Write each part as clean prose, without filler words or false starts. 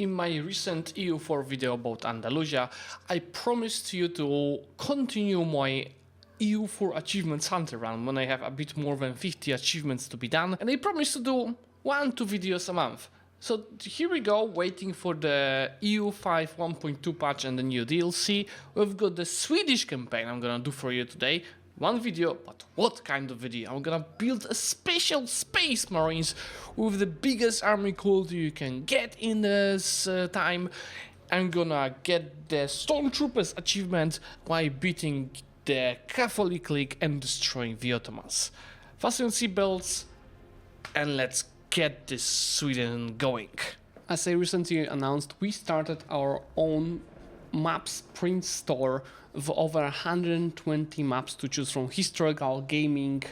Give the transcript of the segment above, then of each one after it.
In my recent EU4 video about Andalusia, I promised you to continue my EU4 achievements hunter run when I have a bit more than 50 achievements to be done, and I promised to do 1-2 videos a month. So here we go, waiting for the EU5 1.2 patch and the new DLC. We've got the Swedish campaign I'm gonna do for you today. One video, but what kind of video? I'm gonna build a special Space Marines with the biggest army quality you can get in this time. I'm gonna get the Stormtroopers achievement by beating the Catholic League and destroying the Ottomans. Fasten your seatbelts and let's get this Sweden going. As I recently announced, we started our own maps print store with over 120 maps to choose from: historical, gaming,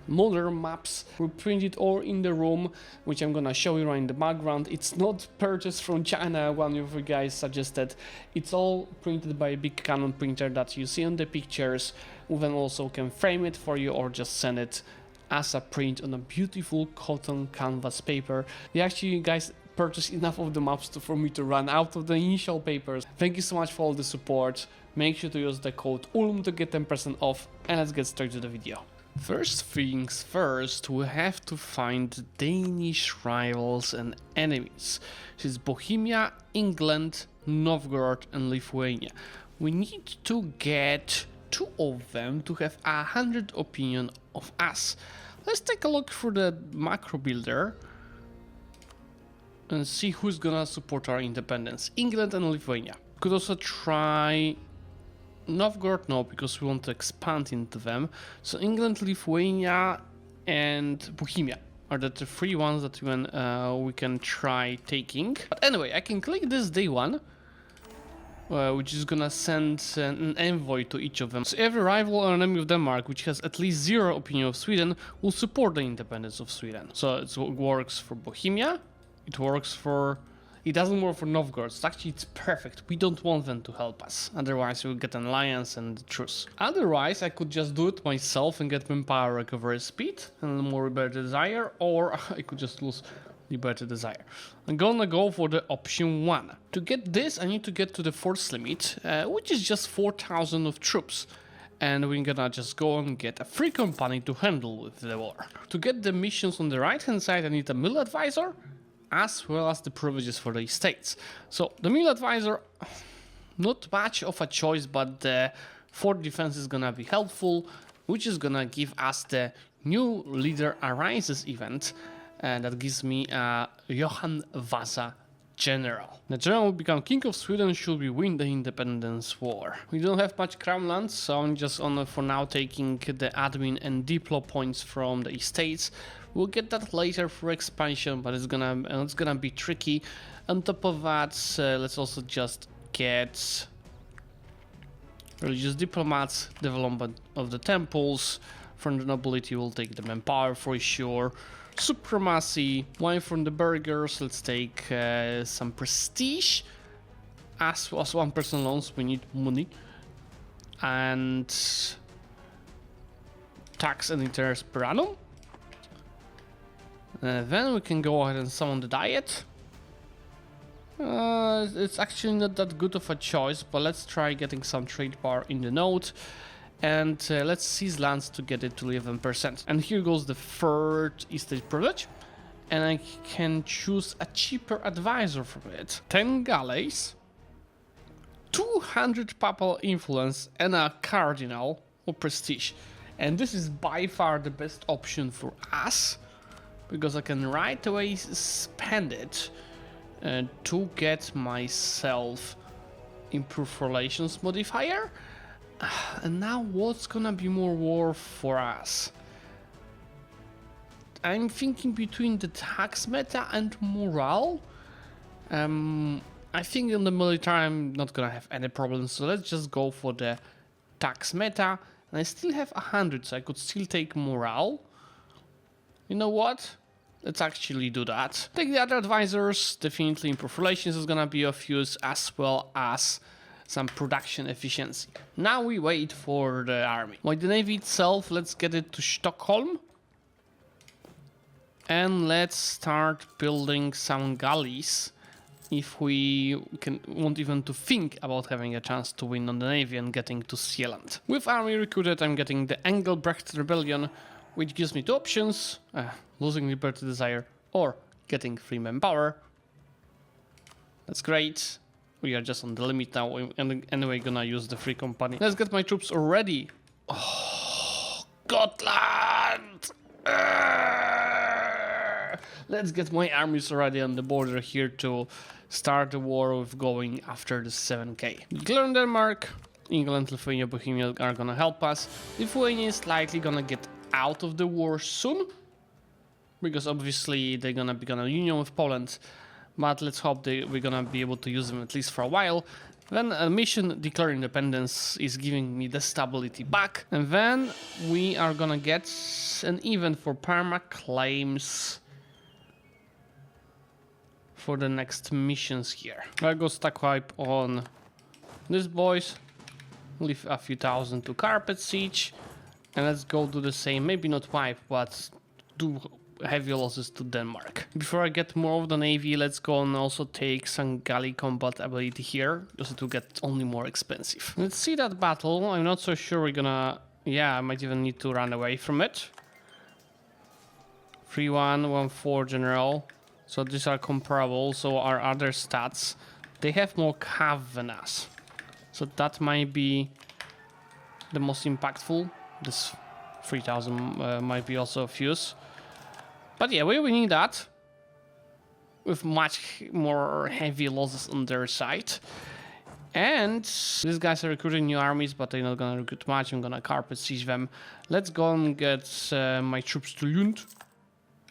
modern maps. We print it all in the room, which I'm gonna show you right in the background. It's not purchased from China, one of you guys suggested. It's all printed by a big Canon printer that you see on the pictures. We then also can frame it for you or just send it as a print on a beautiful cotton canvas paper. They actually, guys, purchased enough of the maps for me to run out of the initial papers. Thank you so much for all the support. Make sure to use the code ULM to get 10% off, and let's get straight to the video. First things first, we have to find Danish rivals and enemies. This is Bohemia, England, Novgorod and Lithuania. We need to get 2 of them to have 100 opinion of us. Let's take a look through the macro builder and see who's gonna support our independence. England and Lithuania. Could also try Novgorod, no, because we want to expand into them. So England, Lithuania and Bohemia are the 3 ones that we can try taking. But anyway, I can click this day 1, which is gonna send an envoy to each of them. So every rival or enemy of Denmark which has at least 0 opinion of Sweden will support the independence of Sweden. So it works for Bohemia, it doesn't work for Novgorod. So actually it's perfect. We don't want them to help us, otherwise we'll get an alliance and truce. Otherwise I could just do it myself and get manpower recovery speed and more Liberty Desire, or I could just lose Liberty Desire. I'm gonna go for the option 1. To get this, I need to get to the force limit, which is just 4,000 of troops. And we're gonna just go and get a free company to handle with the war. To get the missions on the right hand side, I need a mill advisor, as well as the privileges for the estates. So the mill advisor, not much of a choice, but the fort defense is gonna be helpful, which is gonna give us the new leader arises event. And that gives me a Johan Vasa general. The general will become king of Sweden should we win the independence war. We don't have much crown lands, so I'm just for now taking the admin and diplo points from the estates. We'll get that later for expansion, but it's gonna be tricky. On top of that, let's also just get religious diplomats, development of the temples. From the nobility, we'll take the manpower for sure. Supremacy, wine from the burghers, let's take some prestige. As 1% loans, we need money. And tax and interest per annum. Then we can go ahead and summon the diet. It's actually not that good of a choice, but let's try getting some trade power in the node. And let's seize lands to get it to 11%. And here goes the 3rd estate privilege. And I can choose a cheaper advisor from it. 10 galleys, 200 papal influence, and a cardinal or prestige. And this is by far the best option for us, because I can right away spend it to get myself improved relations modifier. And now what's gonna be more war for us? I'm thinking between the tax meta and morale. I think in the military I'm not gonna have any problems, so let's just go for the tax meta. And I still have 100, so I could still take morale. You know what? Let's actually do that. Take the other advisors. Definitely improved relations is gonna be of use, as well as some production efficiency. Now we wait for the army. Like the navy itself, let's get it to Stockholm. And let's start building some galleys if we won't even to think about having a chance to win on the Navy and getting to Sealand. With army recruited, I'm getting the Engelbrecht Rebellion, which gives me two options, losing Liberty Desire or getting free manpower. That's great. We are just on the limit now, and anyway gonna use the free company. Let's get my troops already. Oh, Gotland! Let's get my armies already on the border here to start the war with going after the 7k. Declaring Denmark, England, Lithuania, Bohemia are gonna help us. Lithuania is likely gonna get out of the war soon, because obviously they're gonna be on a union with Poland. But let's hope we're gonna be able to use them at least for a while. Then a mission declare independence is giving me the stability back. And then we are gonna get an event for perma claims for the next missions here. I'll go stack wipe on this boys. Leave a few thousand to carpet siege. And let's go do the same, maybe not wipe, but do heavy losses to Denmark. Before I get more of the navy, let's go and also take some galley combat ability here, because it will get only more expensive. Let's see that battle. I'm not so sure we're gonna... Yeah, I might even need to run away from it. 3-1, 1-4 general. So these are comparable, so our other stats, they have more cav than us. So that might be the most impactful. This 3000 might be also of use. But yeah, we're winning that with much more heavy losses on their side. And these guys are recruiting new armies, but they're not gonna recruit much. I'm gonna carpet siege them. Let's go and get my troops to Lund,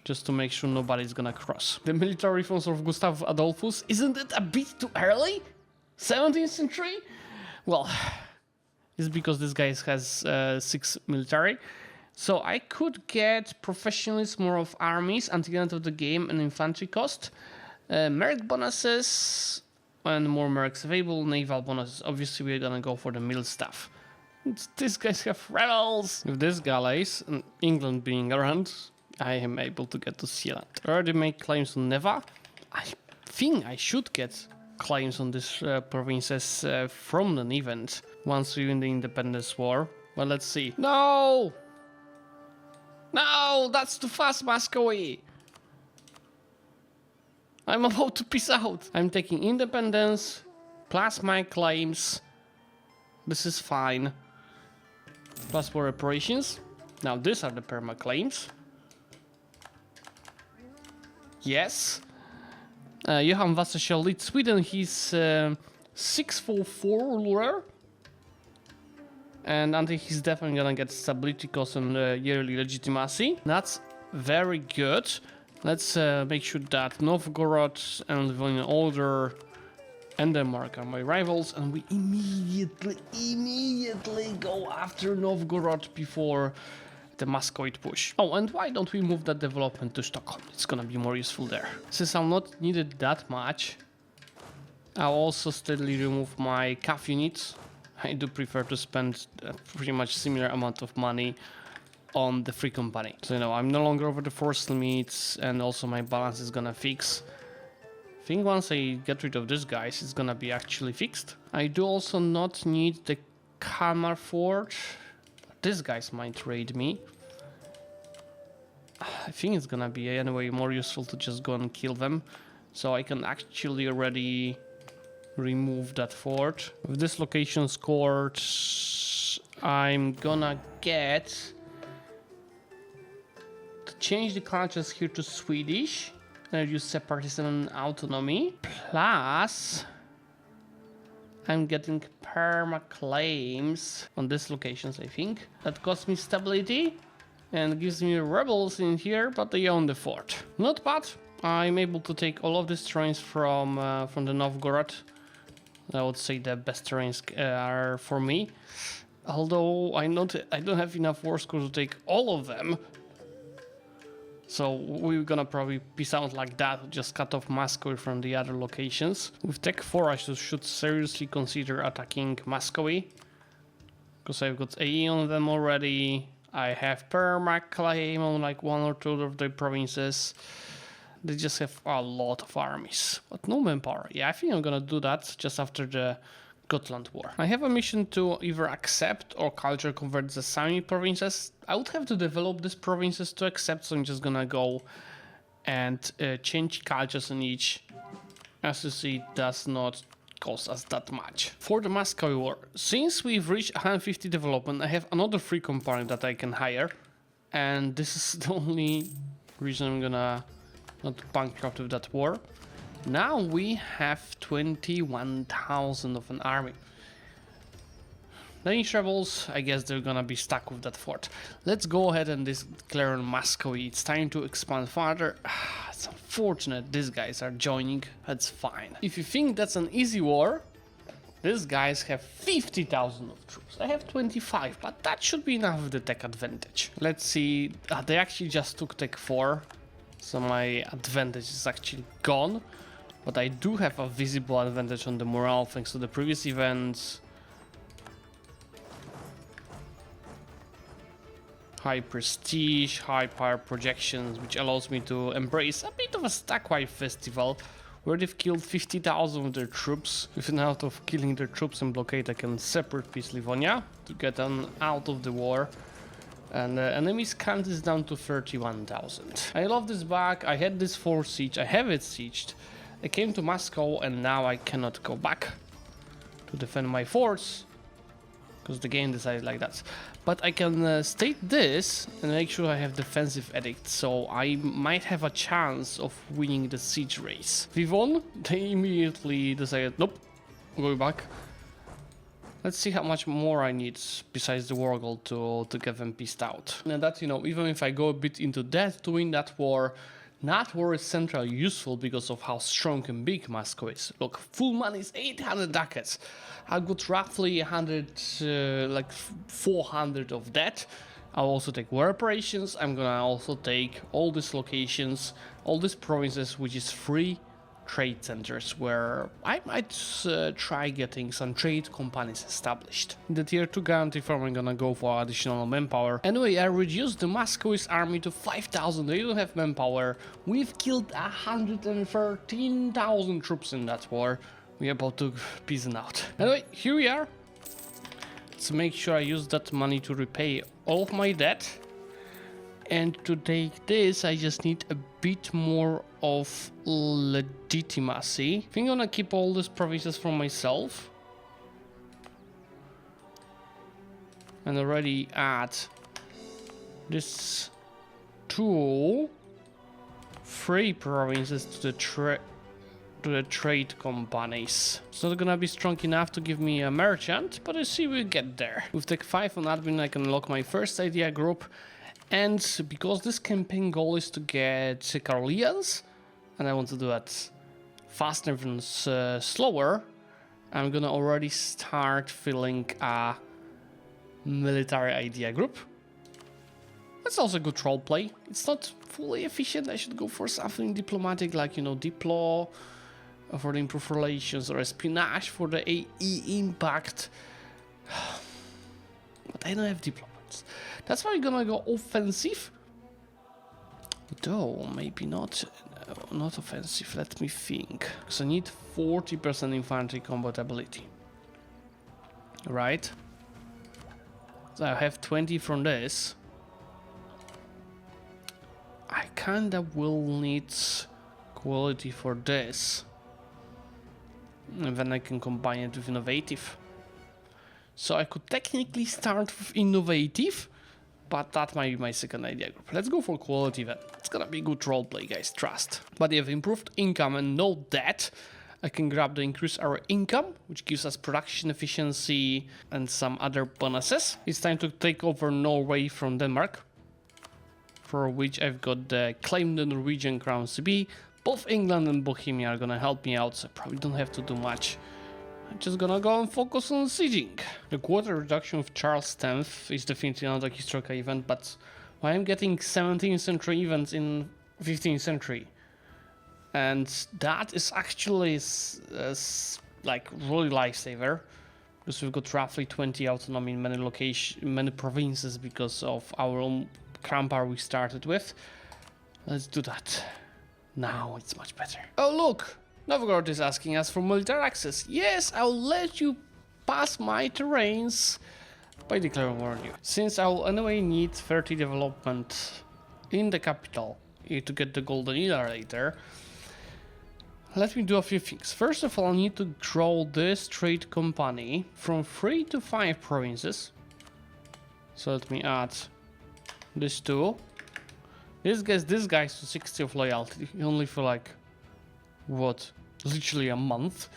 just to make sure nobody's gonna cross. The military reforms of Gustav Adolphus, isn't it a bit too early? 17th century? Well, it's because this guy has 6 military. So I could get professionalism more of armies until the end of the game and infantry cost. Merit bonuses and more mercs available. Naval bonuses. Obviously we're gonna go for the mill stuff. These guys have rebels. With these galleys and England being around, I am able to get to Sealand. I already made claims on Neva. I think I should get claims on these provinces from an event once we win the independence war. Well, let's see. No! No, that's too fast, Muscovy. I'm about to peace out. I'm taking independence, plus my claims. This is fine. Plus for reparations. Now these are the perma claims. Yes. Johan Vasa shall lead Sweden. He's 644 ruler. And until he's definitely gonna get stability cost and yearly legitimacy. That's very good. Let's make sure that Novgorod and Livonian Order and Denmark are my rivals, and we immediately go after Novgorod before the Muscovite push. Oh, and why don't we move that development to Stockholm? It's gonna be more useful there. Since I'm not needed that much, I'll also steadily remove my CAF units. I do prefer to spend a pretty much similar amount of money on the free company. So, you know, I'm no longer over the force limits, and also my balance is gonna fix. I think once I get rid of these guys, it's gonna be actually fixed. I do also not need the Kalmar Fort. These guys might raid me. I think it's gonna be anyway more useful to just go and kill them. So I can actually already remove that fort. With this location scored, I'm gonna get to change the cultures here to Swedish and use separatism and autonomy. Plus, I'm getting perma claims on these locations, I think. That costs me stability and gives me rebels in here, but they own the fort. Not bad. I'm able to take all of these terrains from the Novgorod. I would say the best terrains are for me. Although I don't have enough war scores to take all of them. So we're gonna probably peace out like that, just cut off Muscovy from the other locations. With Tech 4 I should seriously consider attacking Muscovy, because I've got AE on them already. I have perma claim on like 1 or 2 of the provinces. They just have a lot of armies, but no manpower. Yeah, I think I'm gonna do that just after the Gotland War. I have a mission to either accept or culture convert the Sami provinces. I would have to develop these provinces to accept, so I'm just gonna go and change cultures in each. As you see, it does not cost us that much. For the Muscovy War, since we've reached 150 development, I have another free company that I can hire, and this is the only reason I'm gonna not bankrupt with that war. Now we have 21,000 of an army. Danish rebels, I guess they're gonna be stuck with that fort. Let's go ahead and declare on Muscovy. It's time to expand further. It's unfortunate these guys are joining. That's fine. If you think that's an easy war, these guys have 50,000 of troops. I have 25, but that should be enough of the tech advantage. Let's see. They actually just took tech 4, so my advantage is actually gone. But I do have a visible advantage on the morale thanks to the previous events. High prestige, high power projections, which allows me to embrace a bit of a stack-wide festival where they've killed 50,000 of their troops. With an out of killing their troops and blockade, I can separate Peace Livonia to get them out of the war. And the enemy's count is down to 31,000. I love this back. I had this for siege. I have it sieged. I came to Moscow and now I cannot go back to defend my forts because the game decided like that. But I can state this and make sure I have defensive edict, so I might have a chance of winning the siege race. We won. They immediately decided, nope, going back. Let's see how much more I need besides the war goal to get them pieced out. And that, you know, even if I go a bit into debt to win that war is centrally useful because of how strong and big Moscow is. Look, full money is 800 ducats. I've got roughly 400 of that. I'll also take war operations. I'm gonna also take all these locations, all these provinces, which is free trade centers where I might try getting some trade companies established. In the tier 2 guarantee farm, I'm gonna go for additional manpower. Anyway, I reduced the Muscovy's army to 5,000. They don't have manpower. We've killed 113,000 troops in that war. We're about to piece it out. Anyway, here we are. Let's make sure I use that money to repay all of my debt. And to take this, I just need a bit more of legitimacy. I think I'm gonna keep all these provinces for myself. And already add this 2 free provinces to the trade companies. It's not gonna be strong enough to give me a merchant, but I see we'll get there. With Tech 5 on admin, I can unlock my first idea group. And because this campaign goal is to get Caroleans, and I want to do that faster than slower, I'm gonna already start filling a military idea group. That's also good role play. It's not fully efficient. I should go for something diplomatic, like, you know, Diplo for the improved relations, or espionage for the AE impact. But I don't have diplomats. That's why I'm gonna go offensive. Though, maybe not offensive. Let me think. So I need 40% infantry combat ability. Right? So I have 20 from this. I kinda will need quality for this. And then I can combine it with innovative. So I could technically start with innovative, but that might be my second idea group. Let's go for quality then. It's gonna be good roleplay, guys, trust. But if improved income and no debt, I can grab the increase our income, which gives us production efficiency and some other bonuses. It's time to take over Norway from Denmark, for which I've got the claim the Norwegian crown CB. Both England and Bohemia are gonna help me out, so I probably don't have to do much. I'm just gonna go and focus on sieging. The quarter reduction of Charles X is definitely another historical event, but why I'm getting 17th century events in 15th century? And that is actually like really lifesaver, because we've got roughly 20 autonomy in many provinces because of our own crown power we started with. Let's do that. Now it's much better. Oh look, Novgorod is asking us for military access. Yes, I'll let you pass my terrains by declaring war on you. Since I'll anyway need 30 development in the capital to get the golden era later, let me do a few things. First of all, I need to grow this trade company from 3 to 5 provinces. So let me add this 2. This guy's to 60 of loyalty, only for like, what, literally a month.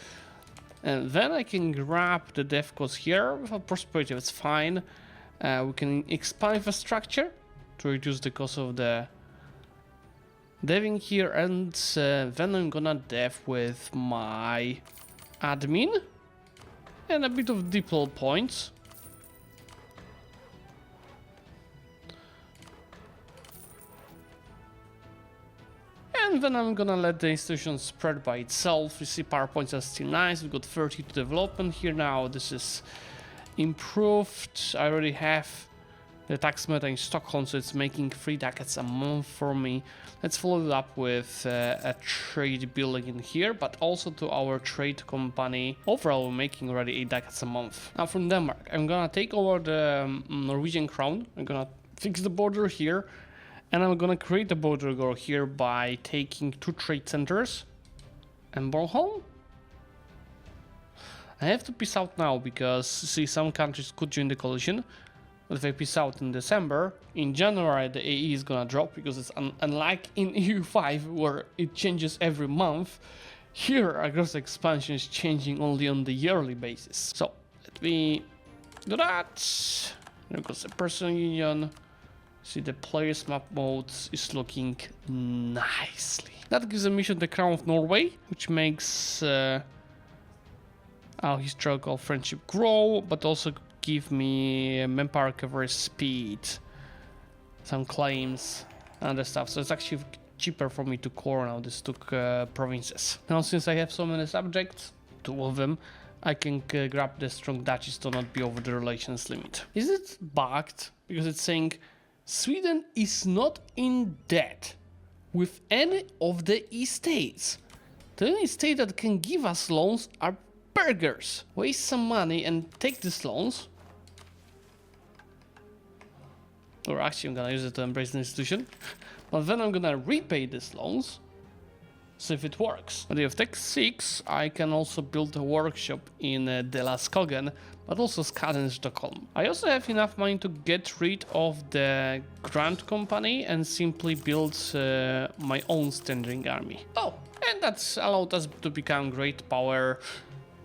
And then I can grab the dev cost here without prosperity, that's fine. We can expand infrastructure to reduce the cost of the deving here, and then I'm gonna dev with my admin and a bit of diplo points. And then I'm gonna let the institution spread by itself. You see, power points are still nice. We've got 30 to development here now. This is improved. I already have the tax meta in Stockholm, so it's making 3 ducats a month for me. Let's follow it up with a trade building in here, but also to our trade company. Overall, we're making already 8 ducats a month. Now from Denmark, I'm gonna take over the Norwegian crown. I'm gonna fix the border here, and I'm gonna create a border goal here by taking 2 trade centers and Bornholm. I have to peace out now because, see, some countries could join the coalition. But if I peace out in December, in January the AE is gonna drop because it's unlike in EU5 where it changes every month. Here, aggressive expansion is changing only on the yearly basis. So let me do that. There goes the personal union. See, the players map mode is looking nicely. That gives a mission the Crown of Norway, which makes our historical friendship grow, but also give me manpower recovery speed, some claims, and other stuff. So it's actually cheaper for me to core now these 2 provinces. Now, since I have so many subjects, 2 of them, I can grab the strong duchies to not be over the relations limit. Is it bugged? Because it's saying Sweden is not in debt with any of the estates. The only state that can give us loans are burghers. Waste some money and take these loans. Or actually, I'm gonna use it to embrace the institution. But then I'm gonna repay these loans. See if it works. But if Tech 6, I can also build a workshop in Delaskogen, but also Skaden in Stockholm. I also have enough money to get rid of the Grand Company and simply build my own standing army. Oh, and that's allowed us to become great power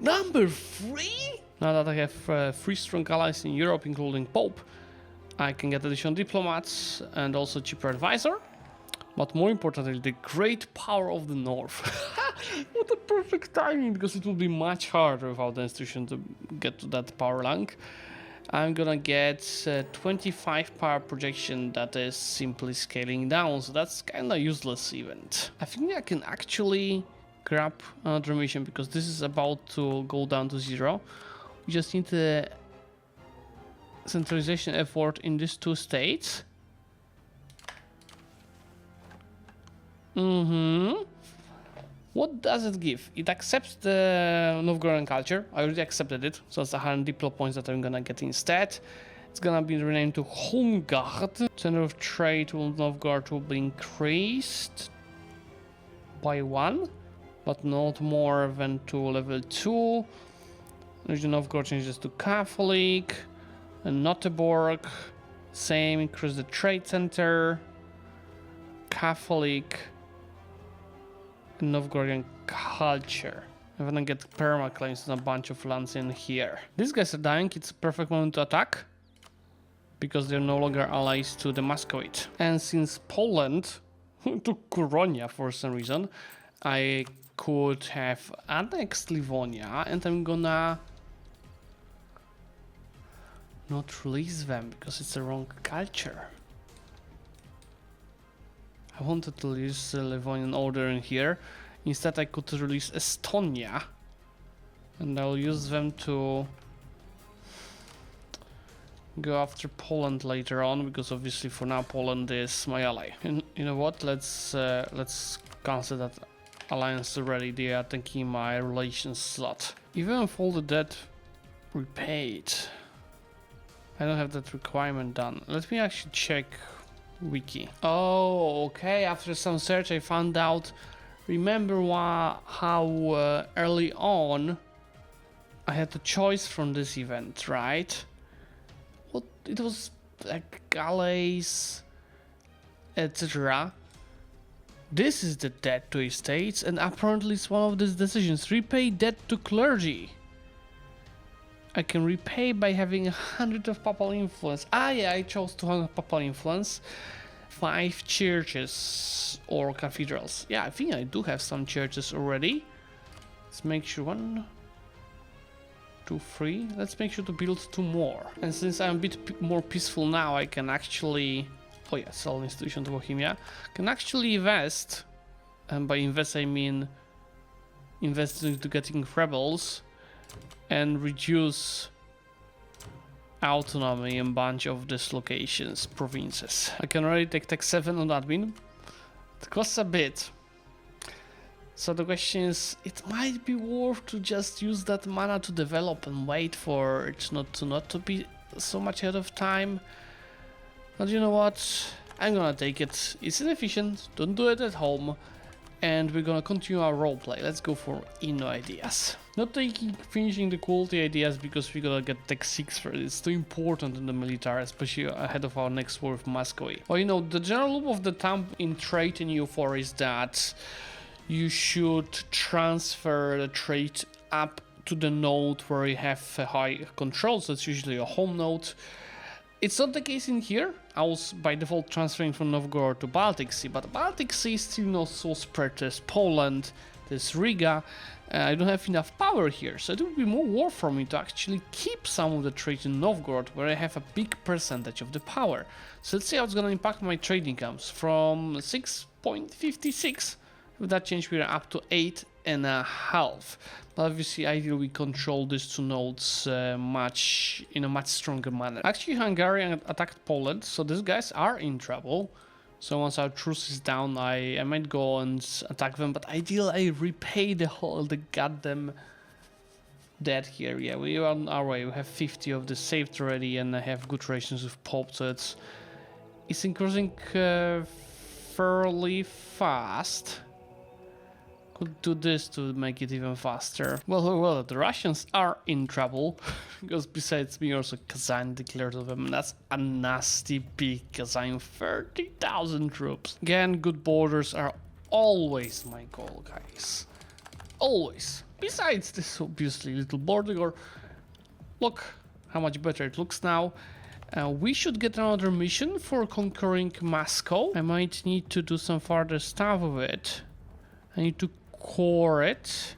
number 3? Now that I have 3 strong allies in Europe, including Pope, I can get additional diplomats and also cheaper advisor. But more importantly, the great power of the North. What a perfect timing, because it will be much harder without the institution to get to that power rank. I'm gonna get 25 power projection that is simply scaling down, so that's kinda useless event. I think I can actually grab another mission because this is about to go down to 0. We just need a centralization effort in these 2 states. What does it give? It accepts the Novgorodian culture. I already accepted it, so it's 100 diplo points that I'm gonna get instead. It's gonna be renamed to Homegard. Center of trade will Novgorod will be increased by 1, but not more than to level 2. Region Novgorod changes to Catholic. And Noteborg, same, increase the trade center. Catholic. Novgorodian culture. I'm gonna get permaclaims and a bunch of lands in here. These guys are dying, it's a perfect moment to attack, because they're no longer allies to the Muscovy. And since Poland took Koronia for some reason, I could have annexed Livonia, and I'm gonna not release them because it's the wrong culture. I wanted to release the Livonian order in here. Instead, I could release Estonia, and I'll use them to go after Poland later on, because obviously for now Poland is my ally. And you know what? Let's cancel that alliance already. They are taking my relations slot. Even with all the debt repaid, I don't have that requirement done. Let me actually check wiki. Oh, okay. After some search, I found out. Remember how early on I had a choice from this event, right? What it was like galleys, etc. This is the debt to estates, and apparently it's one of these decisions. Repay debt to clergy. I can repay by having 100 of papal influence. Ah, yeah, I chose 200 papal influence. 5 churches or cathedrals. Yeah, I think I do have some churches already. Let's make sure 1, 2, 3. Let's make sure to build 2 more. And since I'm a bit more peaceful now, I can actually... Oh yeah, sell institution to Bohemia. Can actually invest, and by invest I mean invest into getting rebels and reduce autonomy in a bunch of these locations, provinces. I can already take Tech 7 on admin. It costs a bit. So the question is, it might be worth to just use that mana to develop and wait for it not to be so much ahead of time. But you know what? I'm gonna take it. It's inefficient. Don't do it at home. And we're gonna continue our roleplay. Let's go for Inno ideas. Not finishing the quality ideas because we're gonna get Tech 6 for it. It's too important in the military, especially ahead of our next war with Muscovy. Well, you know, the general loop of the thumb in trade in EU4 is that you should transfer the trade up to the node where you have high control. So it's usually a home node. It's not the case in here. I was by default transferring from Novgorod to Baltic Sea, but Baltic Sea is still not so spread. There's Poland, there's Riga. I don't have enough power here, so it would be more worth for me to actually keep some of the trade in Novgorod, where I have a big percentage of the power. So let's see how it's gonna impact my trade incomes. From 6.56, with that change we're up to 8.5. But obviously, ideally, we control these 2 nodes in a much stronger manner. Actually, Hungary attacked Poland, so these guys are in trouble. So once our truce is down, I might go and attack them. But ideally, I repay the goddamn debt here. Yeah, we are on our way. We have 50 of this saved already, and I have good relations with Pope, so it's increasing fairly fast. Could do this to make it even faster. Well, the Russians are in trouble, because besides me also Kazan declared of them, and that's a nasty big Kazan, 30,000 troops. Again, good borders are always my goal, guys. Always. Besides this obviously little border, look how much better it looks now. We should get another mission for conquering Moscow. I might need to do some further stuff with it. I need to core it,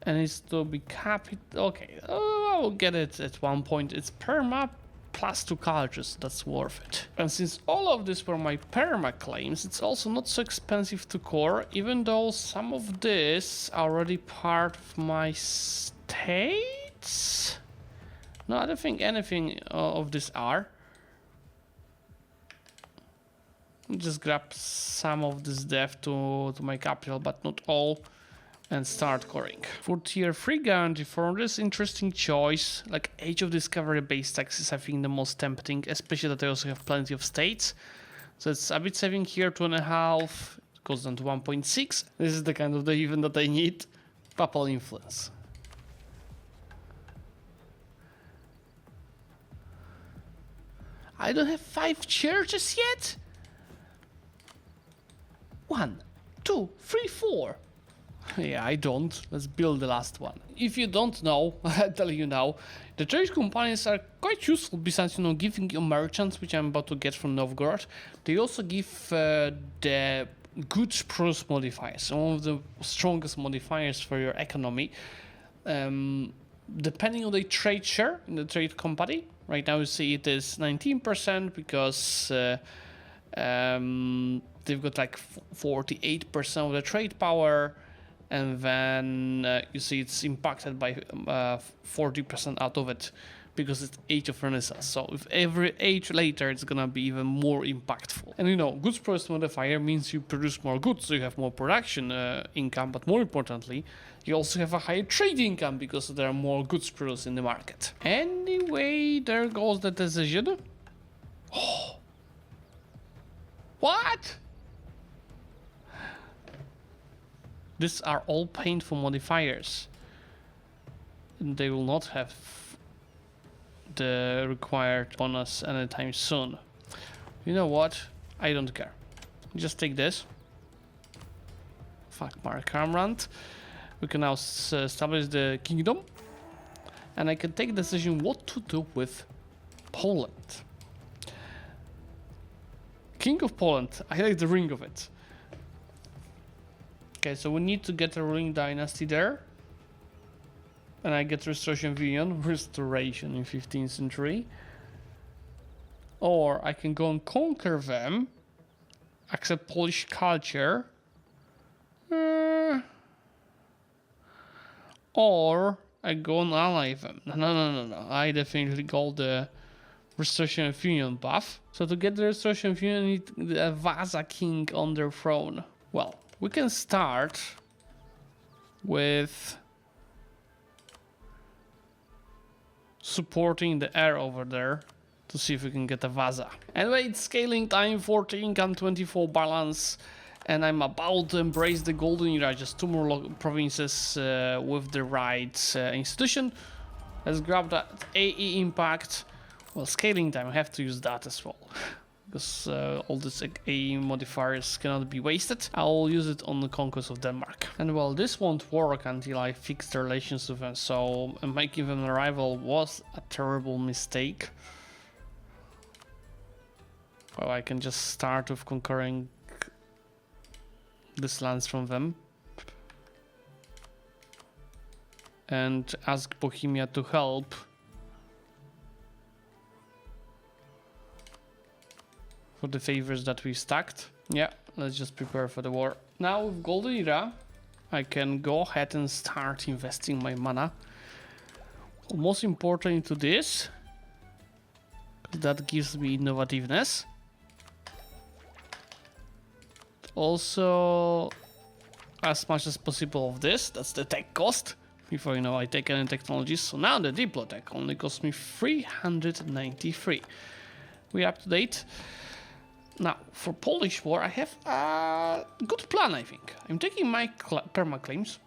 and it's to be capital. Okay, I will get it at one point. It's perma plus 2 cultures. That's worth it. And since all of these were my perma claims, it's also not so expensive to core, even though some of this are already part of my states. No, I don't think anything of these are. Just grab some of this dev to my capital, but not all, and start coring. For tier 3 guarantee for this interesting choice, like Age of Discovery base tax is I think the most tempting, especially that I also have plenty of states. So it's a bit saving here, 2.5, it goes down to 1.6. This is the kind of the event that I need. Papal influence. I don't have 5 churches yet? 1, 2, 3, 4. Yeah, I don't. Let's build the last one. If you don't know, I'll tell you now. The trade companies are quite useful besides, giving you merchants, which I'm about to get from Novgorod. They also give the goods price modifiers, one of the strongest modifiers for your economy. Depending on the trade share in the trade company. Right now you see it is 19% because they've got like 48% of the trade power, and then you see it's impacted by 40% out of it because it's age of Renaissance. So with every age later, it's gonna be even more impactful. And you know, goods produced modifier means you produce more goods, so you have more production income, but more importantly, you also have a higher trade income because there are more goods produced in the market. Anyway, there goes the decision. Oh. What? These are all painful modifiers. And they will not have the required bonus anytime soon. You know what? I don't care. Just take this. Fuck Mark Amrand. We can now establish the kingdom. And I can take a decision what to do with Poland. King of Poland. I like the ring of it. Okay, so we need to get a ruling dynasty there. And I get Restoration of Union, Restoration in 15th century. Or I can go and conquer them, accept Polish culture. Or I go and ally them. No. I definitely go the Restoration of Union buff. So to get the Restoration of Union, you need a Vasa king on their throne. Well, we can start with supporting the heir over there to see if we can get a Vasa. Anyway, it's scaling time, 40 income, 24 balance, and I'm about to embrace the golden era. Just 2 more provinces with the right institution. Let's grab that AE impact. Well, scaling time, I have to use that as well. Because all these AE modifiers cannot be wasted. I'll use it on the conquest of Denmark. And well, this won't work until I fix the relations with them, so making them a rival was a terrible mistake. Well, I can just start with conquering these lands from them. And ask Bohemia to help. For the favors that we stacked. Yeah, let's just prepare for the war. Now with Golden Era, I can go ahead and start investing my mana. Most important to this, that gives me innovativeness. Also, as much as possible of this, that's the tech cost. Before you know I take any technologies. So now the Diplotech only costs me 393. We're up to date. Now, for Polish war, I have a good plan, I think. I'm taking my perma claims,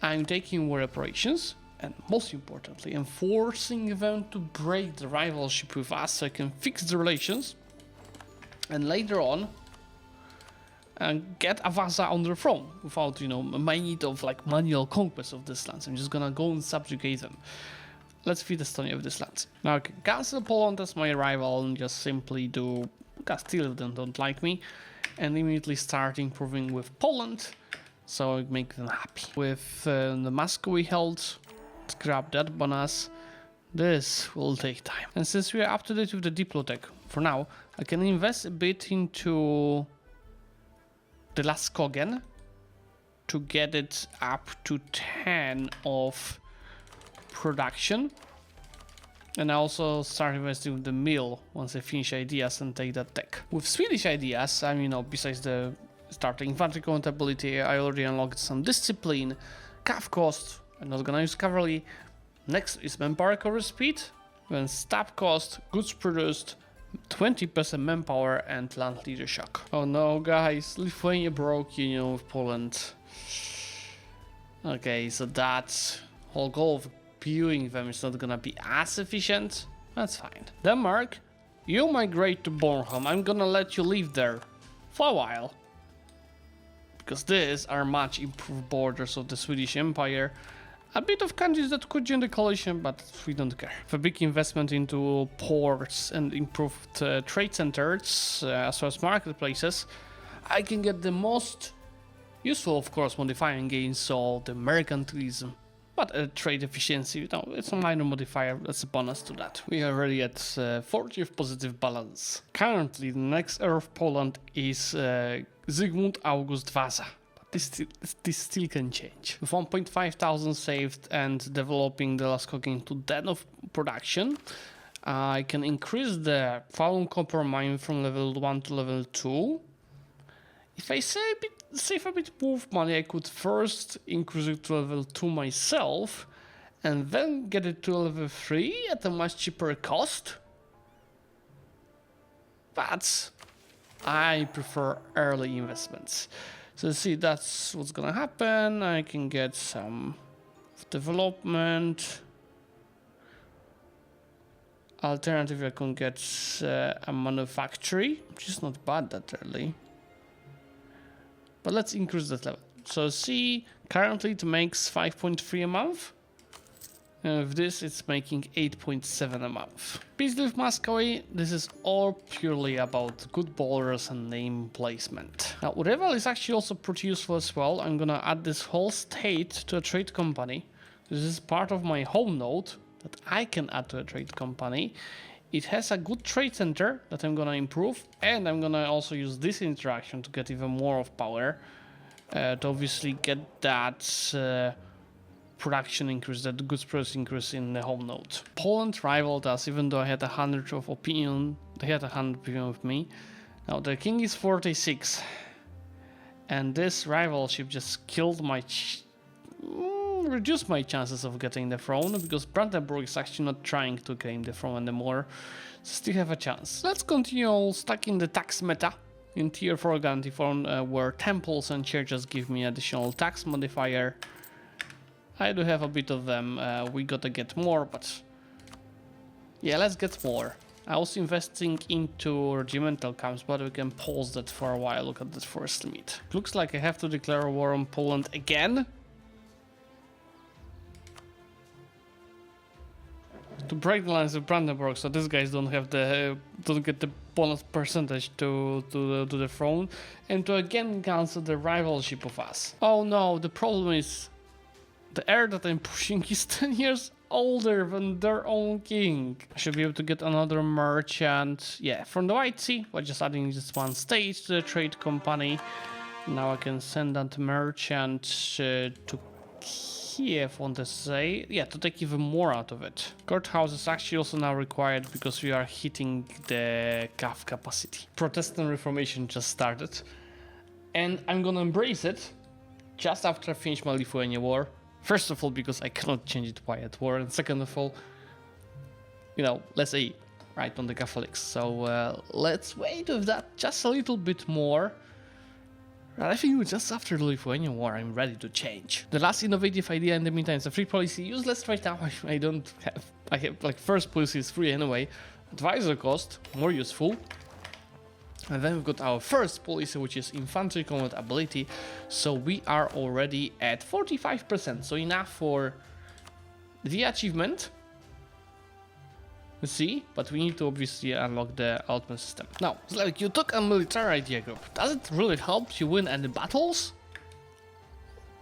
I'm taking war reparations, and most importantly, I'm forcing them to break the rivalship with us so I can fix the relations, and later on, get a Vasa on the throne without, you know, my need of like manual conquest of these lands. I'm just gonna go and subjugate them. Let's feed Estonia with these lands. Now I can cancel Poland as my rival and just simply do Castile if they don't like me, and immediately start improving with Poland, so I make them happy. With the Muscovy held, let's grab that bonus. This will take time. And since we are up to date with the Diplotech, for now, I can invest a bit into the Laskogen to get it up to 10 of production. And I also start investing with the mill once I finish ideas and take that tech. With Swedish ideas, I mean, you know, besides the starting infantry compatibility, I already unlocked some discipline, cav cost. I'm not gonna use cavalry. Next is manpower recovery speed, then stab cost, goods produced, 20% manpower, and land leader shock. Oh no, guys, Lithuania broke union with Poland. Okay, so that whole goal of viewing them is not gonna be as efficient. That's fine. Denmark, you migrate to Bornholm. I'm gonna let you live there for a while, because these are much improved borders of the Swedish Empire. A bit of countries that could join the coalition, but we don't care. For big investment into ports and improved trade centers, as well as marketplaces, I can get the most useful, of course, modifying gains, so the mercantilism. But trade efficiency, you know, it's a minor modifier, that's a bonus to that. We are already at 40th positive balance. Currently, the next heir of Poland is Zygmunt August Vasa. But this still can change. With 1,500 saved and developing the Laskogen into Den of production. I can increase the found copper mine from level 1 to level 2. If I save a bit more money, I could first increase it to level 2 myself and then get it to level 3 at a much cheaper cost. But I prefer early investments. So see, that's what's gonna happen. I can get some development. Alternatively, I can get a manufactory, which is not bad that early. But let's increase that level. So see, currently it makes 5.3 a month. And with this, it's making 8.7 a month. Peace with Muscovy, this is all purely about good borders and name placement. Now, rival is actually also pretty useful as well. I'm gonna add this whole state to a trade company. This is part of my home node that I can add to a trade company. It has a good trade center that I'm gonna improve, and I'm gonna also use this interaction to get even more of power to obviously get that production increase, that goods price increase in the home node. Poland rivaled us, even though I had 100 of opinion. They had 100 opinion with me. Now the king is 46, and this rivalship just killed my, reduced my chances of getting the throne, because Brandenburg is actually not trying to gain the throne anymore. So still have a chance. Let's continue stacking the tax meta in tier 4 guarantee form, where temples and churches give me additional tax modifier. I do have a bit of them. We gotta get more, but yeah, let's get more. I was investing into regimental camps, but we can pause that for a while. Look at this first limit. Looks like I have to declare war on Poland again to break the lines of Brandenburg, so these guys don't have the don't get the bonus percentage to the throne, and to again cancel the rivalship of us. Oh no, the problem is the heir that I'm pushing is 10 years older than their own king. I should be able to get another merchant. Yeah, from the White Sea. We're just adding just one state to the trade company. Now I can send that merchant to Kiev, want to say. Yeah, to take even more out of it. Courthouse is actually also now required because we are hitting the CAF capacity. Protestant Reformation just started. And I'm gonna embrace it just after I finish my Lithuania war. First of all, because I cannot change it while at war, and second of all, you know, let's say, right on the Catholics. So let's wait with that just a little bit more. I think just after the Lithuanian war, I'm ready to change. The last innovative idea in the meantime is a free policy. Useless right now. I have like first policy is free anyway. Advisor cost, more useful. And then we've got our first policy, which is infantry combat ability. So we are already at 45%. So enough for the achievement. Let's see, but we need to obviously unlock the ultimate system. Now, Zlewikk, you took a military idea group. Does it really help you win any battles?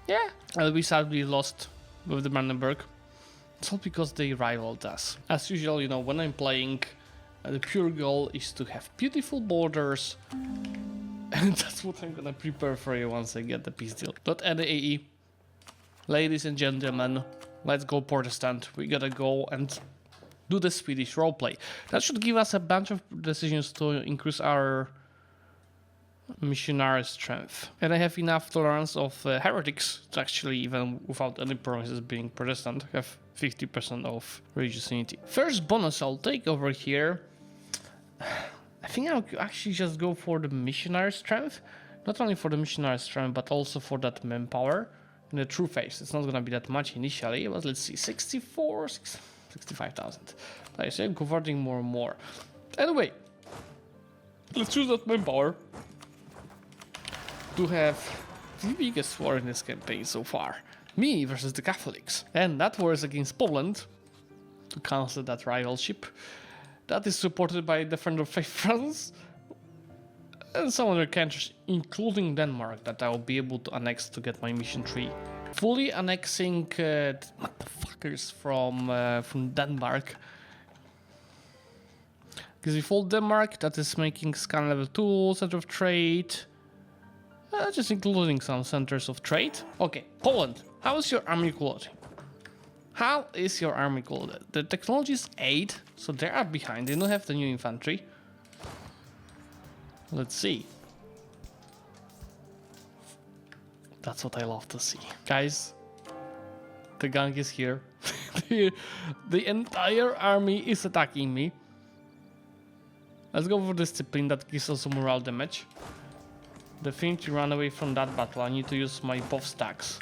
Yeah. We sadly lost with the Brandenburg. It's all because they rivaled us. As usual, you know, when I'm playing, the pure goal is to have beautiful borders, and that's what I'm gonna prepare for you once I get the peace deal. Not any AE. Ladies and gentlemen, let's go Protestant. We gotta go and do the Swedish roleplay. That should give us a bunch of decisions to increase our missionary strength. And I have enough tolerance of heretics to actually, even without any promises being Protestant, have 50% of religious unity. First bonus I'll take over here. I think I'll actually just go for the missionary strength. Not only for the missionary strength, but also for that manpower in the true phase. It's not gonna be that much initially, but let's see, 65,000. I say I'm converting more and more. Anyway, let's use that manpower to have the biggest war in this campaign so far. Me versus the Catholics. And that war is against Poland, to cancel that rivalship. That is supported by the Friend of Faith France and some other countries, including Denmark, that I will be able to annex to get my mission 3. Fully annexing motherfuckers from Denmark. Because we hold Denmark, that is making scan level 2 center of trade. Just including some centers of trade. Okay, Poland, how is your army quality? How is your army called? The technology is 8, so they are behind. They don't have the new infantry. Let's see. That's what I love to see. Guys, the gang is here. The entire army is attacking me. Let's go for discipline, that gives us some morale damage. The thing to run away from that battle, I need to use my buff stacks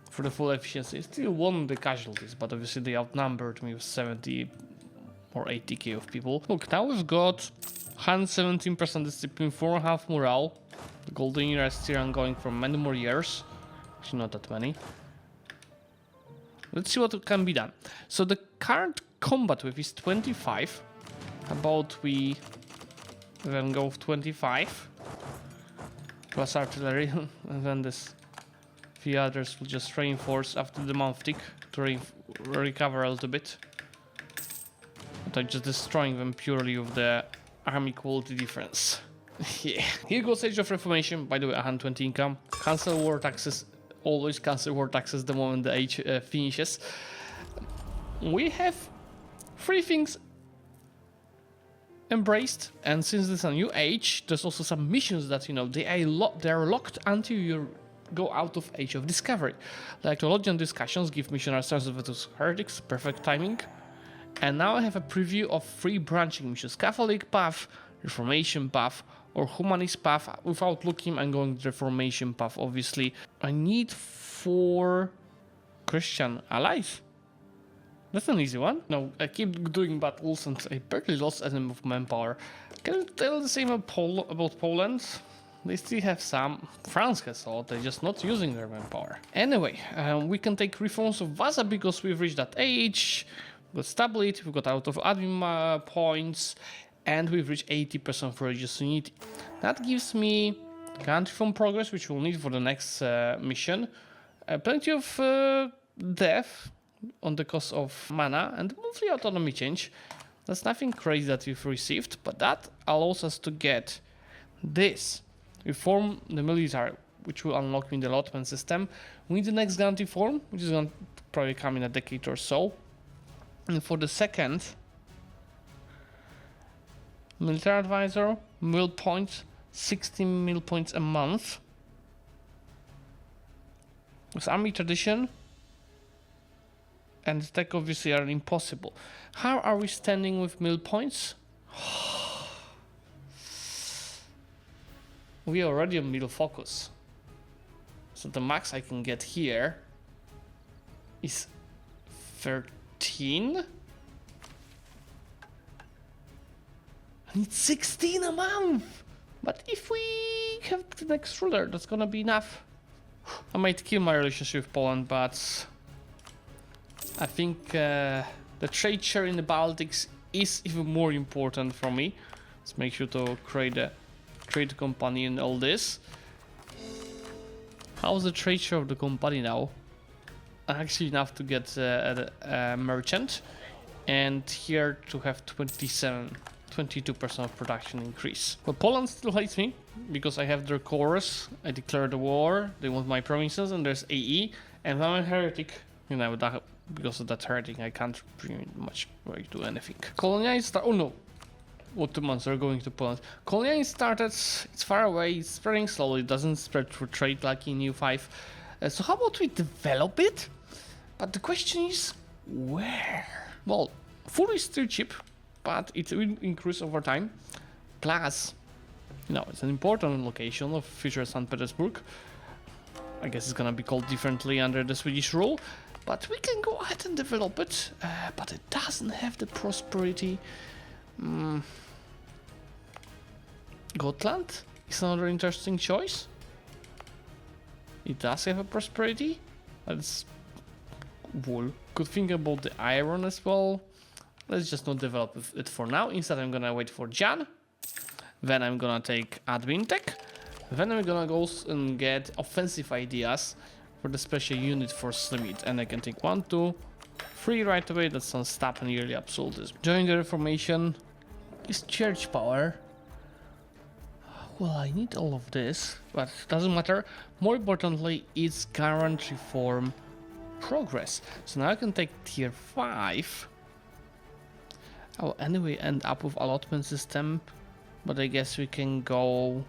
for the full efficiency. Still won the casualties, but obviously they outnumbered me with 70 or 80k of people. Look, now we've got 117% discipline, 4.5 morale. The golden era is still ongoing for many more years. Actually, not that many. Let's see what can be done. So the current combat width is 25. How about we then go with 25 plus artillery, and then this few others will just reinforce after the month tick to recover a little bit. But I'm just destroying them purely with the army quality difference. Yeah. Here goes Age of Reformation. By the way, 120 income. Cancel war taxes. Always cancel war taxes the moment the age finishes. We have 3 things embraced, and since this is a new age, there's also some missions that, you know, they are locked until you go out of Age of Discovery. Like theologian discussions give missionary service versus heretics, perfect timing. And now I have a preview of 3 branching missions: Catholic path, Reformation path, or Humanist path. Without looking, I'm going the Reformation path, obviously. I need 4 Christian allies. That's an easy one. No, I keep doing battles and I barely lost any of manpower. Can you tell the same about Poland? They still have some. France has a lot, they're just not using their manpower. Anyway, we can take reforms of Vaza because we've reached that age. We've got stability, we've got out of admin points, and we've reached 80% for religious unity. That gives me country from progress, which we'll need for the next mission. Plenty of death on the cost of mana, and monthly autonomy change. That's nothing crazy that we've received, but that allows us to get this. Reform the military, which will unlock me the allotment system. We need the next guarantee form, which is going to probably come in a decade or so. And for the second, military advisor, mil points, 16 mil points a month. With army tradition and tech obviously are impossible. How are we standing with mil points? We are already on middle focus. So the max I can get here is 13. I need 16 a month. But if we have the next ruler, that's gonna be enough. I might kill my relationship with Poland, but I think the trade share in the Baltics is even more important for me. Let's make sure to create a trade company and all this. How's the trade share of the company now? Actually enough to get a merchant, and here to have 22% of production increase. But Poland still hates me because I have their cores. I declared the war. They want my provinces, and there's AE, and I'm a heretic. You know, because of that heretic, I can't pretty much really do anything. Colonializing start. Oh no. What 2 months are going to Poland? Colonializing started. It's far away. It's spreading slowly. It doesn't spread through trade like in EU5. So how about we develop it? But the question is, where? Well, food is still cheap, but it will increase over time. Plus, you know, it's an important location of future St. Petersburg. I guess it's gonna be called differently under the Swedish rule, but we can go ahead and develop it. But it doesn't have the prosperity. Gotland is another interesting choice. It does have a prosperity, but it's wool. Could think about the iron as well. Let's just not develop it for now. Instead, I'm gonna wait for Jan. Then I'm gonna take admin tech. Then I'm gonna go and get offensive ideas for the special unit for Slimit. And I can take 1, 2, 3 right away. That's on stab and yearly absolutism. Join the Reformation is church power. Well, I need all of this, but it doesn't matter. More importantly, it's guarantee reform progress. So now I can take tier 5. I'll anyway end up with allotment system, but I guess we can go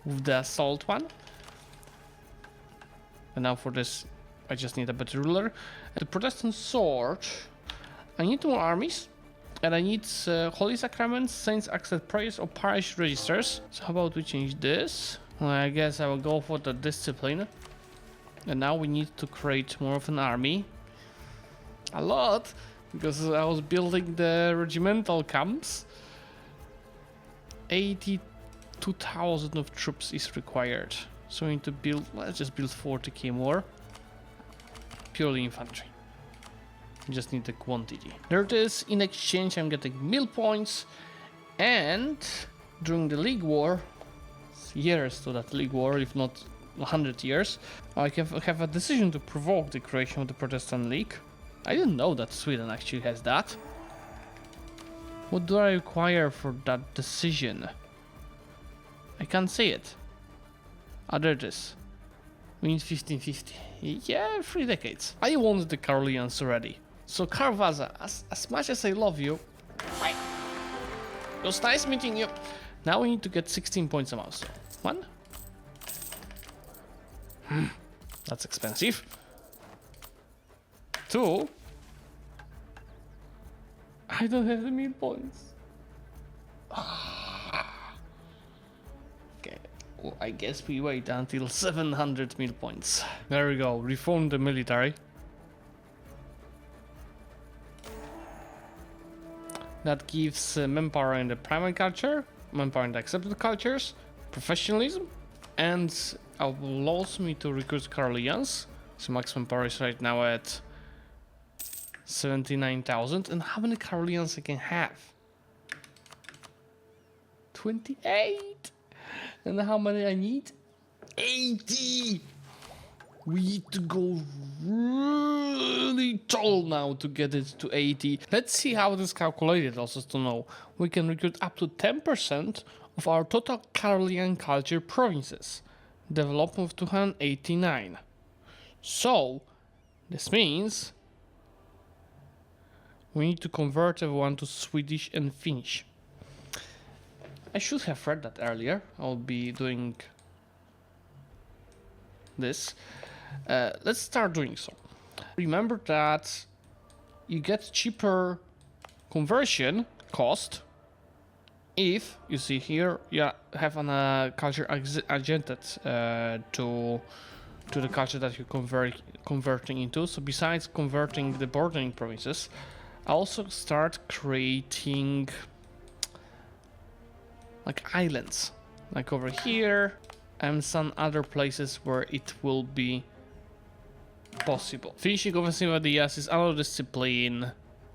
with the assault one. And now for this, I just need a better ruler. The Protestant sword. I need more armies, and I need holy sacraments, saints accept prayers, or parish registers. So how about we change this? Well, I guess I will go for the discipline. And now we need to create more of an army. A lot, because I was building the regimental camps. 82,000 of troops is required. So we need to build, let's just build 40k more. Purely infantry. We just need the quantity. There it is. In exchange, I'm getting mill points. And during the League War, years to that League War, if not 100 years, I can have a decision to provoke the creation of the Protestant League. I didn't know that Sweden actually has that. What do I require for that decision? I can't see it. Ah, there it is. We need 1550. Yeah, 3 decades. I wanted the Carolingians already. So Karvaza, as much as I love you, it was nice meeting you. Now we need to get 16 points a mouse. 1. That's expensive. 2. I don't have the meal points. Okay, well, I guess we wait until 700 meal points. There we go. Reform the military. That gives manpower in the primary culture, manpower in the accepted cultures, professionalism, and allows me to recruit Carolingians. So maximum power is right now at 79,000. And how many Carolingians I can have? 28. And how many I need? 80. We need to go really tall now to get it to 80. Let's see how this is calculated also to know. We can recruit up to 10% of our total Carolingian culture provinces. Development of 289. So, this means we need to convert everyone to Swedish and Finnish. I should have read that earlier. I'll be doing this. Let's start doing so. Remember that you get cheaper conversion cost if you see here you have a culture adjusted to the culture that you're converting into. So besides converting the bordering provinces, I also start creating like islands, like over here and some other places where it will be possible. Finishing offensive ideas is another discipline.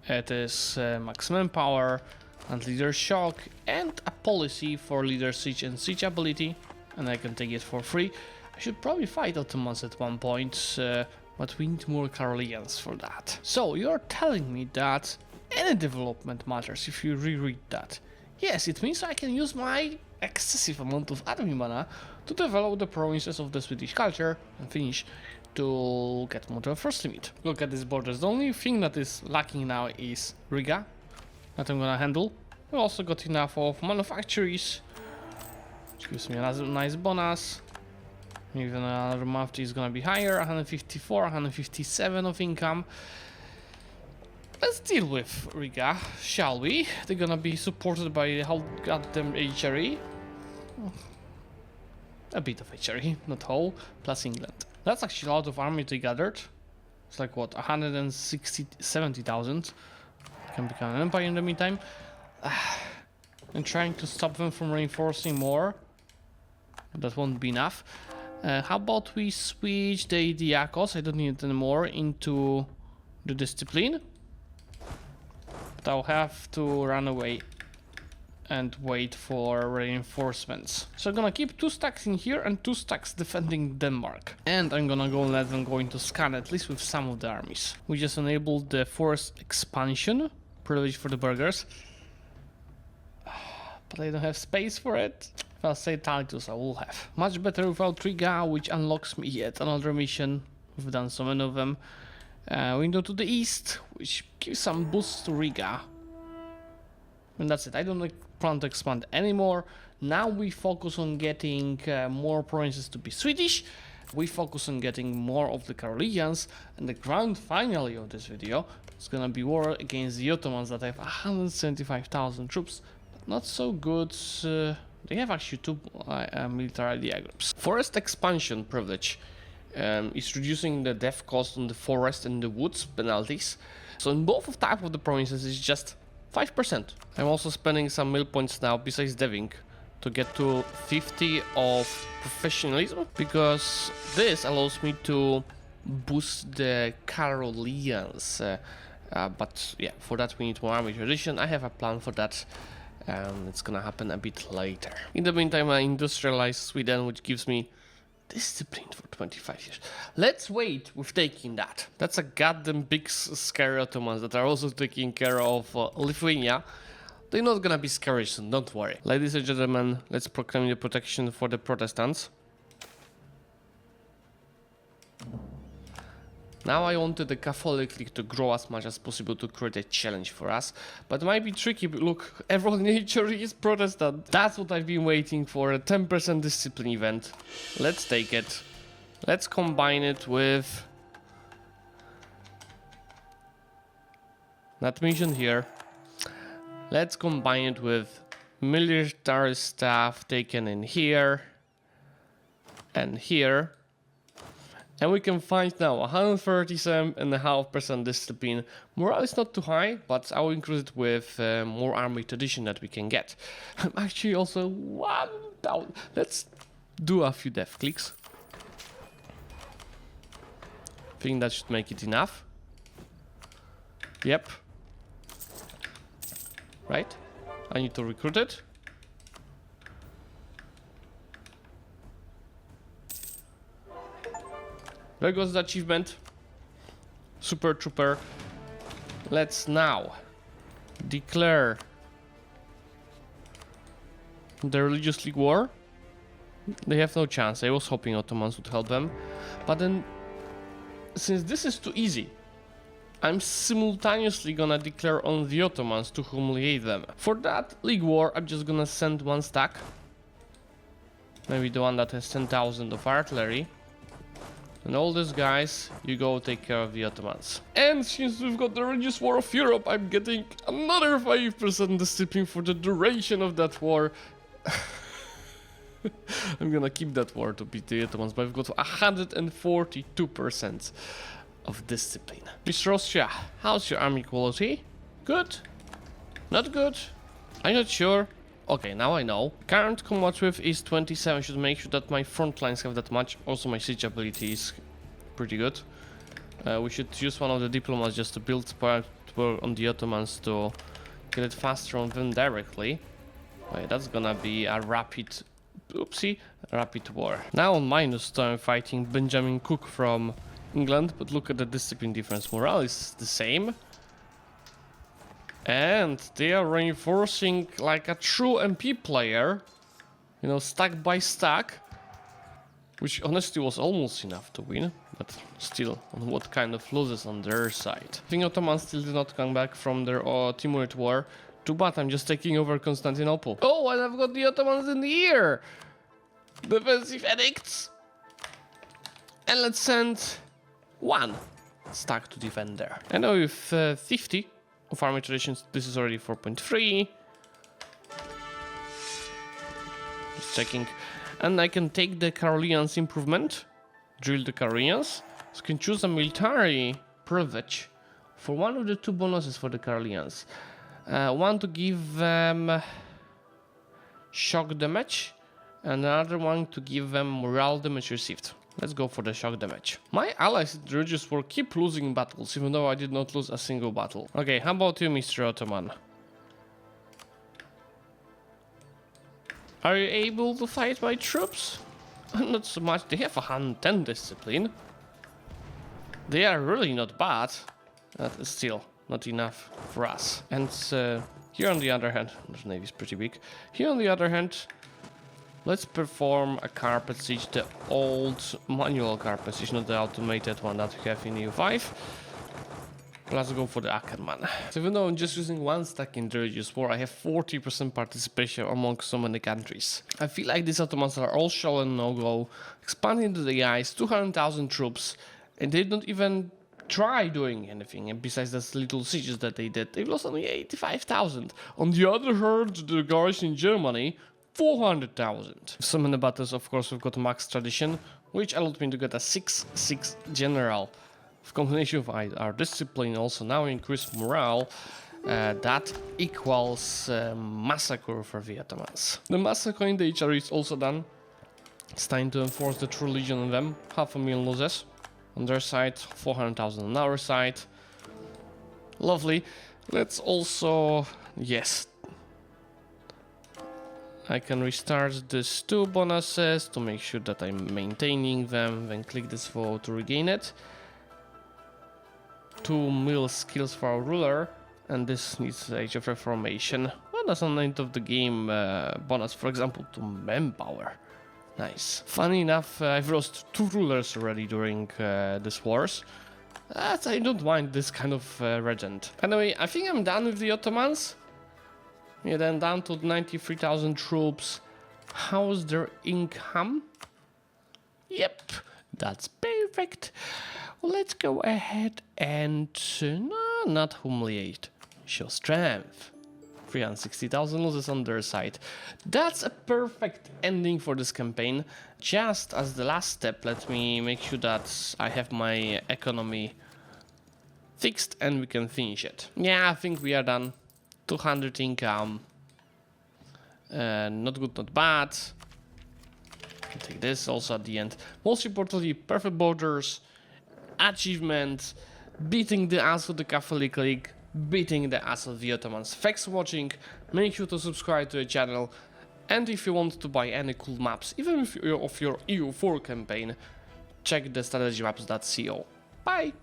It is maximum power and leader shock and a policy for leader siege and siege ability, and I can take it for free. I should probably fight Ottomans at one point, but we need more Carolingians for that. So you're telling me that any development matters if you reread that. Yes, it means I can use my excessive amount of army mana to develop the provinces of the Swedish culture and Finnish to get more to a first limit. Look at these borders. The only thing that is lacking now is Riga, that I'm gonna handle. We also got enough of manufactories, which gives me a nice bonus. Even another month is gonna be higher, 154, 157 of income. Let's deal with Riga, shall we? They're gonna be supported by the whole goddamn HRE. A bit of HRE, not whole, plus England. That's actually a lot of army they gathered. It's like what, 70,000. Can become an empire in the meantime. I'm trying to stop them from reinforcing more. That won't be enough. How about we switch the Diakos, I don't need it anymore, into the discipline. But I'll have to run away and wait for reinforcements. So I'm gonna keep 2 stacks in here and 2 stacks defending Denmark. And I'm gonna go and let them go into scan, at least with some of the armies. We just enabled the forest expansion, privilege for the burghers. But I don't have space for it. say titles I will have. Much better without Riga, which unlocks me yet another mission. We've done so many of them. Window to the east, which gives some boost to Riga. And that's it. I don't plan to expand anymore. Now we focus on getting more provinces to be Swedish. We focus on getting more of the Karelians. And the grand finale of this video is gonna be war against the Ottomans that have 175,000 troops. But not so good. They have actually two military idea groups. Forest expansion privilege is reducing the death cost on the forest and the woods penalties. So in both of type of the provinces it's just 5%. I'm also spending some mill points now besides deving to get to 50 of professionalism, because this allows me to boost the Karelians. But yeah, for that we need more army tradition. I have a plan for that. It's gonna happen a bit later. In the meantime, I industrialize Sweden, which gives me discipline for 25 years. Let's wait with taking that. That's a goddamn big scary Ottomans that are also taking care of Lithuania. They're not gonna be scary soon, don't worry. Ladies and gentlemen, let's proclaim the protection for the Protestants. Now I wanted the Catholic League to grow as much as possible to create a challenge for us, but it might be tricky. Look, everyone in nature is Protestant. That's what I've been waiting for, a 10% discipline event. Let's take it. Let's combine it with that mission here. Let's combine it with military staff taken in here and here. And we can find now 137.5% discipline. Morale is not too high, but I will increase it with more army tradition that we can get. I'm actually also 1 down. Let's do a few death clicks. I think that should make it enough. Yep. Right? I need to recruit it. There goes the achievement. Super Trooper. Let's now declare the Religious League War. They have no chance. I was hoping Ottomans would help them. But then, since this is too easy, I'm simultaneously gonna declare on the Ottomans to humiliate them. For that League War, I'm just gonna send one stack. Maybe the one that has 10,000 of artillery. And all these guys, you go take care of the Ottomans. And since we've got the Religious War of Europe, I'm getting another 5% discipline for the duration of that war. I'm gonna keep that war to beat the Ottomans, but I've got 142% of discipline. Mr. Austria, how's your army quality? Good? Not good? I'm not sure. Okay, now I know. Current combat width is 27. Should make sure that my front lines have that much. Also, my siege ability is pretty good. We should use one of the diplomats just to build power on the Ottomans to get it faster on them directly. Wait, that's gonna be a rapid... Oopsie. Rapid war. Now on -2, I'm fighting Benjamin Cook from England, but look at the discipline difference. Morale is the same. And they are reinforcing like a true MP player, you know, stack by stack, which honestly was almost enough to win, but still, on what kind of losses on their side. I think Ottomans still did not come back from their Timurid war. Too bad, I'm just taking over Constantinople. Oh, and I've got the Ottomans in the air! Defensive edicts! And let's send one stack to defend there. And now with 50 of army traditions, this is already 4.3. Just checking. And I can take the Karelians improvement, drill the Karelians. So I can choose a military privilege for one of the two bonuses for the Karelians. One to give them shock damage, and another one to give them morale damage received. Let's go for the shock damage. My allies in the Religious War keep losing battles, even though I did not lose a single battle. Okay, how about you, Mr. Ottoman? Are you able to fight my troops? Not so much. They have 110 discipline. They are really not bad. That is still not enough for us. And here on the other hand, the navy is pretty big. Here on the other hand, Let's perform a carpet siege, the old manual carpet siege, not the automated one that we have in EU5. Let's go for the Ackerman. So even though I'm just using one stack in the Religious War, I have 40% participation among so many countries. I feel like these Ottomans are all show and no-go, expanding to the ice, 200,000 troops, and they don't even try doing anything. And besides those little sieges that they did, they lost only 85,000. On the other hand, the guys in Germany, 400,000. So many battles, of course, we've got max tradition, which allowed me to get a 6-6 general. With combination of our discipline, also now increased morale, that equals massacre for the Ottomans. The massacre in the HR is also done. It's time to enforce the true legion on them. 500,000 losses on their side, 400,000 on our side. Lovely. Let's also, yes, I can restart these 2 bonuses to make sure that I'm maintaining them, then click this vote to regain it. 2 mill skills for our ruler, and this needs Age of Reformation. Well, that's on the end of the game bonus, for example, to manpower. Nice. Funny enough, I've lost 2 rulers already during these wars. I don't mind this kind of regent. Anyway, I think I'm done with the Ottomans. Yeah, then down to 93,000 troops. How's their income? Yep, that's perfect. Let's go ahead and no, not humiliate. Show strength. 360,000 losses on their side. That's a perfect ending for this campaign. Just as the last step, let me make sure that I have my economy fixed and we can finish it. Yeah, I think we are done. 200 income. Not good, not bad. Can take this also at the end. Most importantly, perfect borders, achievement, beating the ass of the Catholic League, beating the ass of the Ottomans. Thanks for watching. Make sure to subscribe to the channel. And if you want to buy any cool maps, even if you're of your EU4 campaign, check the strategymaps.co. Bye!